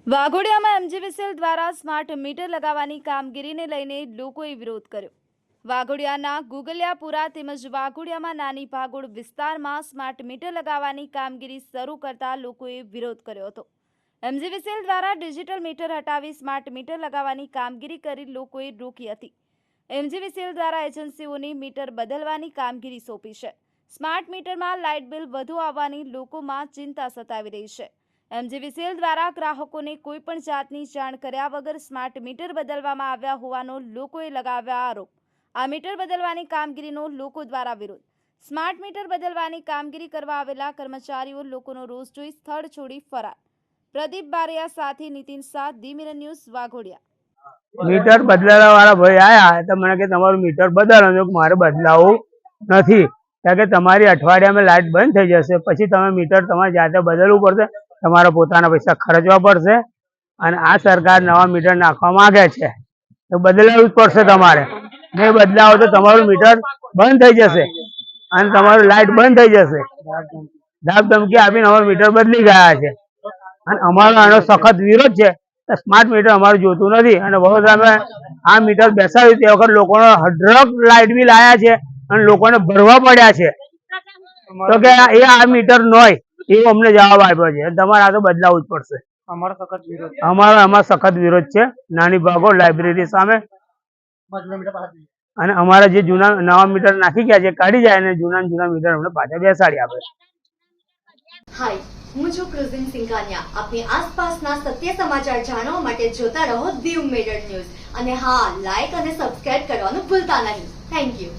વાઘોડિયામાં MGVCL દ્વારા smart meter લગાવવાની કામગીરીને લઈને લોકોએ વિરોધ કર્યો। વાઘોડિયાના ગુગલિયાપુરા તેમજ વાઘોડિયામાં નાની ભાગોળ વિસ્તારમાં સ્માર્ટ મીટર લગાવવાની કામગીરી શરૂ કરતા લોકોએ વિરોધ કર્યો હતો। એમજીવીસીએલ દ્વારા ડિજિટલ મીટર હટાવી સ્માર્ટ મીટર લગાવવાની કામગીરી કરી લોકોએ રોકી હતી। એમજીવીસીએલ દ્વારા એજન્સીઓની મીટર બદલવાની કામગીરી સોંપી છે। સ્માર્ટ મીટરમાં લાઇટ બિલ વધુ આવવાની લોકોમાં ચિંતા સતાવી રહી છે। એમજીવીસીએલ દ્વારા ગ્રાહકોને કોઈપણ જાતની જાણ કર્યા વગર સ્માર્ટ મીટર બદલવામાં આવ્યા હોવાનો લોકોએ લગાવ્યા આરોપ। આ મીટર બદલવાની કામગીરીનો લોકો દ્વારા વિરોધ। સ્માર્ટ મીટર બદલવાની કામગીરી કરવા આવેલા કર્મચારીઓ લોકોનો રોષ જોઈ સ્થળ છોડી ફરાર। પ્રદીપ બારિયા સાથે Nitin Shah, the Mirror News, Waghodia. Meter બદલાવા વાળા ભાઈ આયા તો મને કે તમારું મીટર બદલો, મારે બદલાવું નથી કારણ કે તમારી અઠવાડિયામાં લાઇટ બંધ થઈ જશે, પછી તમે મીટર તમારે જાતે બદલવું પડશે, તમારા પોતાના પૈસા ખર્ચવા પડશે અને આ સરકાર નવા મીટર નાખવા માંગે છે તો બદલાવું જ પડશે। તમારે નહીં બદલાવો તો તમારું મીટર બંધ થઈ જશે અને તમારું લાઇટ બંધ થઈ જશે। ધાક ધમકી આપીને અમારું મીટર બદલી ગયા છે અને અમારો આનો સખત વિરોધ છે। સ્માર્ટ મીટર અમારું જોતું નથી અને વડોદરામાં આ મીટર બેસાડ્યું તે વખત લોકોનો અઢળક લાઇટ બિલ આવ્યા છે અને લોકોને ભરવા પડ્યા છે તો કે એ આ મીટર નોય એવો અમને જવાબ આપ્યો છે। તમારે આ તો બદલાવું જ પડશે। અમારો સખત વિરોધ છે નાની ભાગોળ લાઇબ્રેરી સામે અને અમારા જે જૂના નવા મીટર નાખી ગયા છે કાઢી જાય અને જૂના મીટર અમને પાછા બેસાડી આપે। હાય, હું છું ક્રુઝિન સિંઘાનિયા। આપની આસપાસના સત્ય સમાચાર જાણવા માટે જોતા રહો ધી મિરર ન્યૂઝ અને હા, લાઈક અને સબસ્ક્રાઇબ કરવાનું ભૂલતા નહીં। Thank you.